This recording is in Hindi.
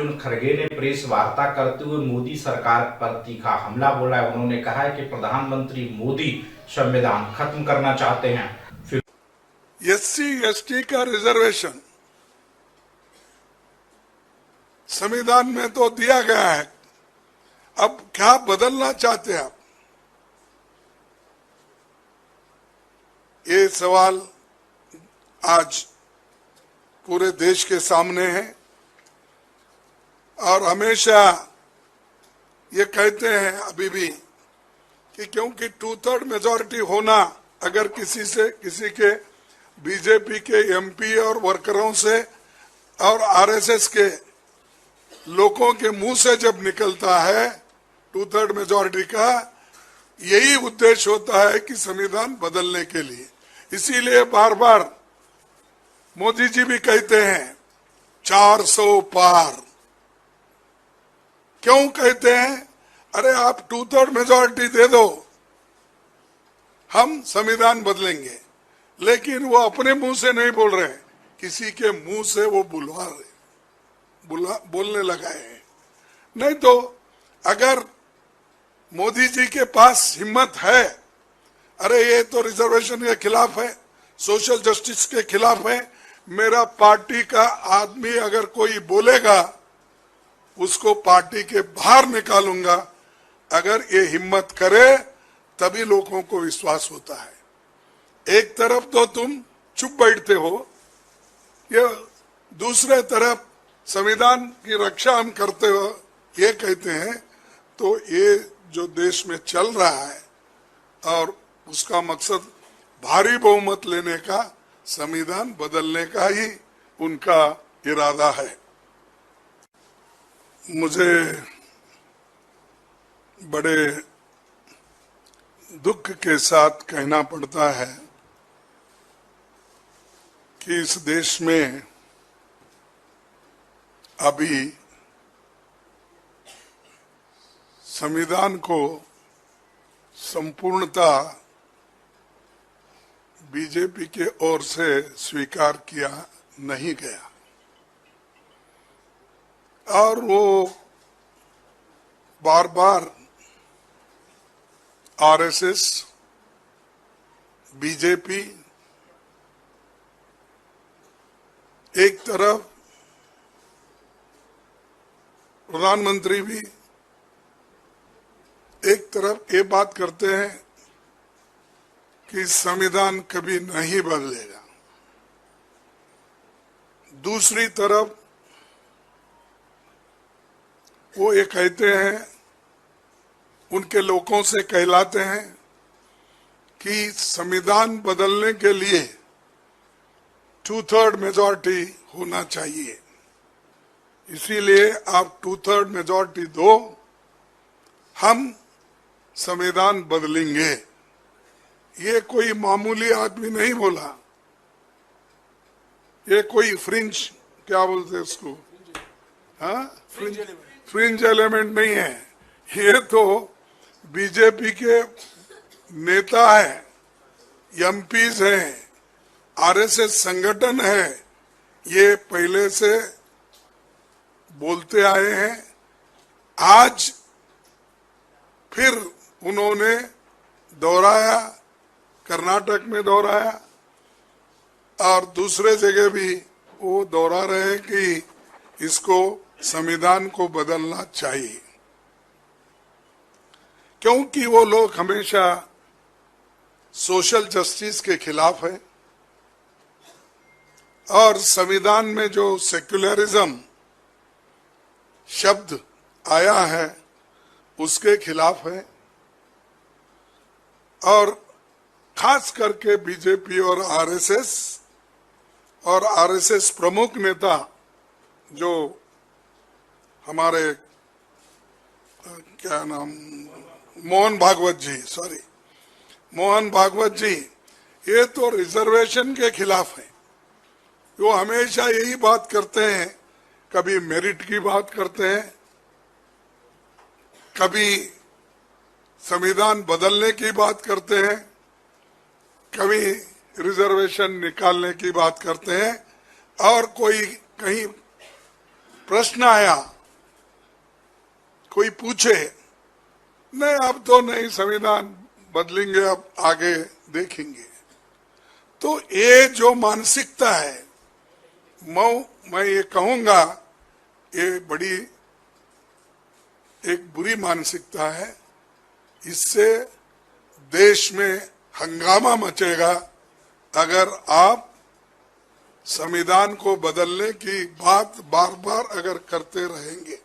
मल्लिकार्जुन खड़गे ने प्रेस वार्ता करते हुए मोदी सरकार पर तीखा हमला बोला है। उन्होंने कहा है कि प्रधानमंत्री मोदी संविधान खत्म करना चाहते हैं। एससी एसटी का रिजर्वेशन संविधान में तो दिया गया है, अब क्या बदलना चाहते हैं आप? ये सवाल आज पूरे देश के सामने है और हमेशा ये कहते हैं अभी भी कि क्योंकि 2/3 मेजॉरिटी होना अगर किसी के बीजेपी के एमपी और वर्करों से और आरएसएस के लोगों के मुंह से जब निकलता है 2/3 मेजॉरिटी का, यही उद्देश्य होता है कि संविधान बदलने के लिए। इसीलिए बार बार मोदी जी भी कहते हैं 400 पार। क्यों कहते हैं? अरे आप 2/3 मेजॉरिटी दे दो, हम संविधान बदलेंगे। लेकिन वो अपने मुंह से नहीं बोल रहे, किसी के मुंह से वो बोलने लगा है। नहीं तो अगर मोदी जी के पास हिम्मत है, अरे ये तो रिजर्वेशन के खिलाफ है, सोशल जस्टिस के खिलाफ है, मेरा पार्टी का आदमी अगर कोई बोलेगा उसको पार्टी के बाहर निकालूंगा, अगर ये हिम्मत करे तभी लोगों को विश्वास होता है। एक तरफ तो तुम चुप बैठते हो, ये दूसरे तरफ संविधान की रक्षा हम करते हो ये कहते हैं, तो ये जो देश में चल रहा है और उसका मकसद भारी बहुमत लेने का, संविधान बदलने का ही उनका इरादा है। मुझे बड़े दुख के साथ कहना पड़ता है कि इस देश में अभी संविधान को संपूर्णता बीजेपी के ओर से स्वीकार किया नहीं गया और वो बार बार आरएसएस, बीजेपी एक तरफ, प्रधानमंत्री भी एक तरफ ये बात करते हैं कि संविधान कभी नहीं बदलेगा, दूसरी तरफ वो ये कहते हैं, उनके लोगों से कहलाते हैं कि संविधान बदलने के लिए 2/3 मेजॉरिटी होना चाहिए, इसीलिए आप 2/3 मेजॉरिटी दो, हम संविधान बदलेंगे। ये कोई मामूली आदमी नहीं बोला, ये कोई फ्रिंज, क्या बोलते हैं उसको, हाँ, फ्रिंज एलिमेंट नहीं है, ये तो बीजेपी के नेता है, एमपीज हैं, आरएसएस संगठन है, ये पहले से बोलते आए हैं। आज फिर उन्होंने दोहराया, कर्नाटक में दोहराया और दूसरे जगह भी वो दोहरा रहे हैं कि इसको संविधान को बदलना चाहिए, क्योंकि वो लोग हमेशा सोशल जस्टिस के खिलाफ है और संविधान में जो सेक्युलरिज्म शब्द आया है उसके खिलाफ है और खास करके बीजेपी और आरएसएस प्रमुख नेता जो हमारे क्या नाम, मोहन भागवत जी, ये तो रिजर्वेशन के खिलाफ है। वो हमेशा यही बात करते हैं, कभी मेरिट की बात करते हैं, कभी संविधान बदलने की बात करते हैं, कभी रिजर्वेशन निकालने की बात करते हैं और कोई कहीं प्रश्न आया कोई पूछे नहीं अब तो नहीं संविधान बदलेंगे अब आगे देखेंगे, तो ये जो मानसिकता है मैं ये कहूंगा ये बड़ी एक बुरी मानसिकता है। इससे देश में हंगामा मचेगा अगर आप संविधान को बदलने की बात बार बार अगर करते रहेंगे।